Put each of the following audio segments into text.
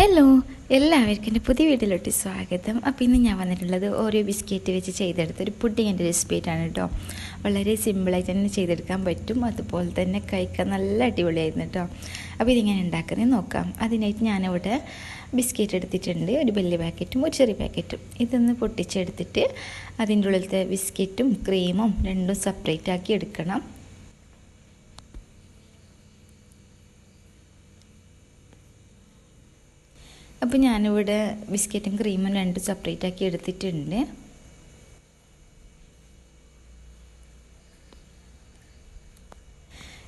Hello, എല്ലാവർക്കും എൻ്റെ പുതിയ വീട്ടിലോട്ട് സ്വാഗതം. അപ്പോൾ ഇന്ന് ഞാൻ വന്നിട്ടുള്ളത് ഓരോ ബിസ്ക്കറ്റ് വെച്ച് ചെയ്തെടുത്തൊരു പുഡിങ്ങിൻ്റെ റെസിപ്പിയായിട്ടാണ് കേട്ടോ. വളരെ സിമ്പിളായി തന്നെ ചെയ്തെടുക്കാൻ പറ്റും, അതുപോലെ തന്നെ കഴിക്കാൻ നല്ല അടിപൊളിയായിരുന്നു കേട്ടോ. അപ്പോൾ ഇതിങ്ങനെ ഉണ്ടാക്കുന്നത് നോക്കാം. അതിനായിട്ട് ഞാനിവിടെ ബിസ്ക്കറ്റ് എടുത്തിട്ടുണ്ട്, ഒരു വലിയ പാക്കറ്റും ഒരു ചെറിയ പാക്കറ്റും. ഇതൊന്ന് പൊട്ടിച്ചെടുത്തിട്ട് അതിൻ്റെ ഉള്ളിലത്തെ ബിസ്ക്കറ്റും ക്രീമും രണ്ടും സെപ്പറേറ്റ് ആക്കി എടുക്കണം. അപ്പോൾ ഞാനിവിടെ ബിസ്ക്കറ്റും ക്രീമും രണ്ടും സെപ്പറേറ്റ് ആക്കി എടുത്തിട്ടുണ്ട്.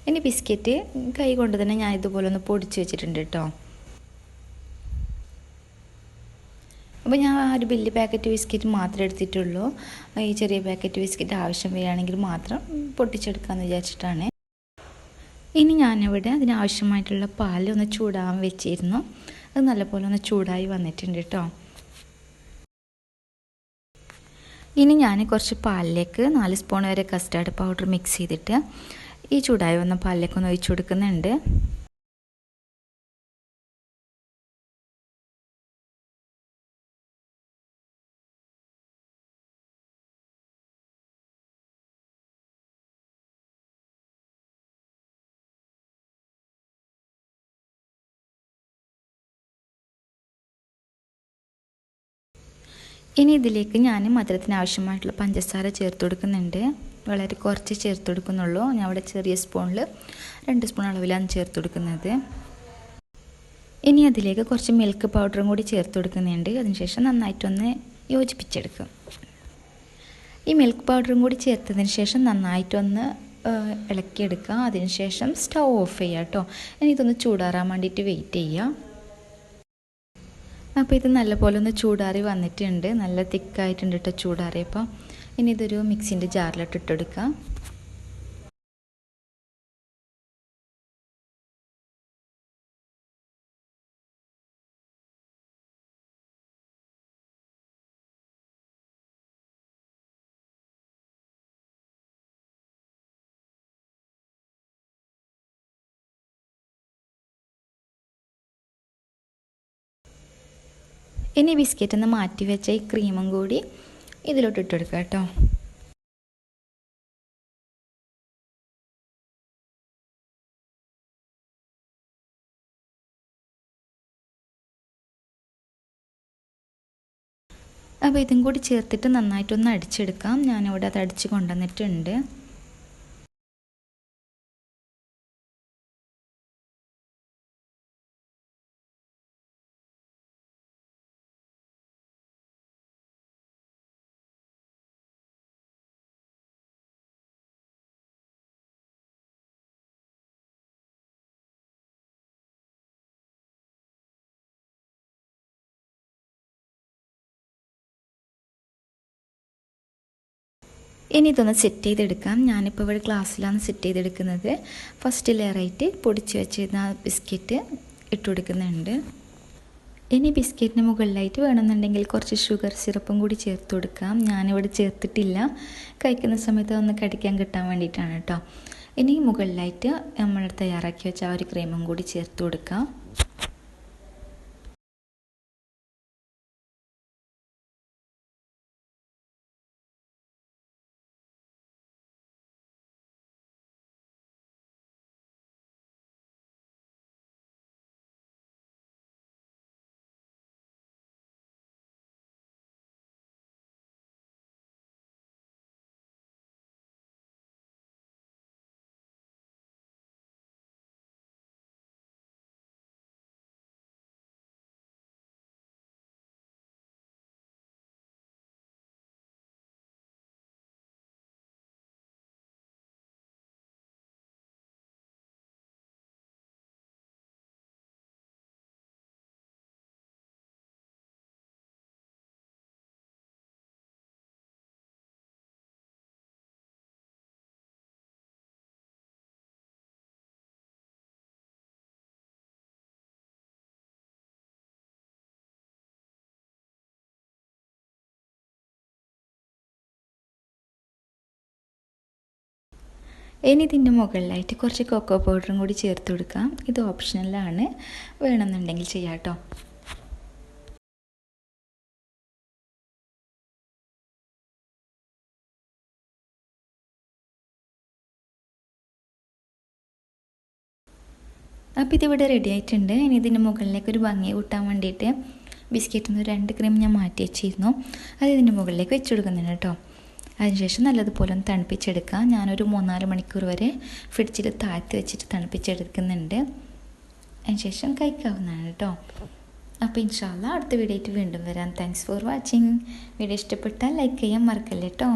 ഇനി ബിസ്ക്കറ്റ് കൈ കൊണ്ട് തന്നെ ഞാൻ ഇതുപോലെ ഒന്ന് പൊടിച്ച് വെച്ചിട്ടുണ്ട് കേട്ടോ. അപ്പോൾ ഞാൻ ആ ഒരു വലിയ പാക്കറ്റ് ബിസ്ക്കറ്റ് മാത്രമേ എടുത്തിട്ടുള്ളൂ. ഈ ചെറിയ പാക്കറ്റ് ബിസ്ക്കറ്റ് ആവശ്യം വരികയാണെങ്കിൽ മാത്രം പൊട്ടിച്ചെടുക്കാമെന്ന് വിചാരിച്ചിട്ടാണ്. ഇനി ഞാനിവിടെ അതിനാവശ്യമായിട്ടുള്ള പാൽ ഒന്ന് ചൂടാൻ വെച്ചിരുന്നു. അത് നല്ലപോലെ ഒന്ന് ചൂടായി വന്നിട്ടുണ്ട് കേട്ടോ. ഇനി ഞാൻ കുറച്ച് പാലിലേക്ക് 4 സ്പൂൺ വരെ കസ്റ്റാർഡ് പൗഡർ മിക്സ് ചെയ്തിട്ട് ഈ ചൂടായി വന്ന പാലിലേക്ക് ഒന്ന് ഒഴിച്ചു കൊടുക്കുന്നുണ്ട്. ഇനി ഇതിലേക്ക് ഞാൻ മധുരത്തിന് ആവശ്യമായിട്ടുള്ള പഞ്ചസാര ചേർത്ത് കൊടുക്കുന്നുണ്ട്. വളരെ കുറച്ച് ചേർത്ത് കൊടുക്കുന്നുള്ളൂ. ഞാൻ ഇവിടെ ചെറിയ സ്പൂണിൽ 2 സ്പൂൺ അളവിലാണ് ചേർത്ത് കൊടുക്കുന്നത്. ഇനി അതിലേക്ക് കുറച്ച് മിൽക്ക് പൗഡറും കൂടി ചേർത്ത് കൊടുക്കുന്നുണ്ട്. അതിനുശേഷം നന്നായിട്ടൊന്ന് യോജിപ്പിച്ചെടുക്കും. ഈ മിൽക്ക് പൗഡറും കൂടി ചേർത്തതിന് ശേഷം നന്നായിട്ടൊന്ന് ഇളക്കിയെടുക്കുക. അതിനുശേഷം സ്റ്റൗ ഓഫ് ചെയ്യുക കേട്ടോ. ഇനി ഇതൊന്ന് ചൂടാറാൻ വേണ്ടിയിട്ട് വെയിറ്റ് ചെയ്യുക. അപ്പോൾ ഇത് നല്ലപോലെ ഒന്ന് ചൂടാറി വന്നിട്ടുണ്ട്. നല്ല തിക്കായിട്ടുണ്ട് കേട്ടോ ചൂടാറിയപ്പോൾ. ഇനി ഇതൊരു മിക്സിൻ്റെ ജാറിലോട്ട് ഇട്ടെടുക്കാം. ഇനി ബിസ്ക്കറ്റ് ഒന്ന് മാറ്റി വെച്ച ഈ ക്രീമും കൂടി ഇതിലോട്ട് ഇട്ടെടുക്കുക കേട്ടോ. അപ്പോൾ ഇതും കൂടി ചേർത്തിട്ട് നന്നായിട്ടൊന്ന് അടിച്ചെടുക്കാം. ഞാനിവിടെ അത് അടിച്ച് കൊണ്ടുവന്നിട്ടുണ്ട്. ഇനി ഇതൊന്ന് സെറ്റ് ചെയ്തെടുക്കാം. ഞാനിപ്പോൾ ഇവിടെ ഗ്ലാസ്സിലാണ് സെറ്റ് ചെയ്തെടുക്കുന്നത്. ഫസ്റ്റ് ലെയറായിട്ട് പൊടിച്ച് വെച്ചിരുന്ന ബിസ്ക്കറ്റ് ഇട്ട് കൊടുക്കുന്നുണ്ട്. ഇനി ബിസ്ക്കറ്റിന് മുകളിലായിട്ട് വേണമെന്നുണ്ടെങ്കിൽ കുറച്ച് ഷുഗർ സിറപ്പും കൂടി ചേർത്ത് കൊടുക്കാം. ഞാനിവിടെ ചേർത്തിട്ടില്ല. കഴിക്കുന്ന സമയത്ത് ഒന്ന് കടിക്കാൻ കിട്ടാൻ വേണ്ടിയിട്ടാണ് കേട്ടോ. ഇനി മുകളിലായിട്ട് നമ്മൾ തയ്യാറാക്കി വെച്ച ആ ഒരു ക്രീമും കൂടി ചേർത്ത് കൊടുക്കാം. ഇനി ഇതിൻ്റെ മുകളിലായിട്ട് കുറച്ച് കൊക്കോ പൗഡറും കൂടി ചേർത്ത് കൊടുക്കാം. ഇത് ഓപ്ഷണലാണ്, വേണമെന്നുണ്ടെങ്കിൽ ചെയ്യാം കേട്ടോ. അപ്പോൾ ഇതിവിടെ റെഡി ആയിട്ടുണ്ട്. ഇനി ഇതിൻ്റെ മുകളിലേക്ക് ഒരു ഭംഗി കൂട്ടാൻ വേണ്ടിയിട്ട് ബിസ്ക്കറ്റിൽ നിന്ന് 2 ക്രീം ഞാൻ മാറ്റി വെച്ചിരുന്നു. അത് ഇതിൻ്റെ മുകളിലേക്ക് വെച്ച് കൊടുക്കുന്നുണ്ട് കേട്ടോ. അതിനുശേഷം നല്ലതുപോലെ ഒന്ന് തണുപ്പിച്ചെടുക്കുക. ഞാനൊരു 3-4 മണിക്കൂർ വരെ ഫ്രിഡ്ജിൽ താഴ്ത്തി വെച്ചിട്ട് തണുപ്പിച്ചെടുക്കുന്നുണ്ട്. അതിനുശേഷം കഴിക്കാവുന്നതാണ് കേട്ടോ. അപ്പോൾ ഇൻഷാ അല്ലാഹ് അടുത്ത വീഡിയോ ആയിട്ട് വീണ്ടും വരാം. Thanks for watching. വീഡിയോ ഇഷ്ടപ്പെട്ടാൽ ലൈക്ക് ചെയ്യാൻ മറക്കല്ലേ കേട്ടോ.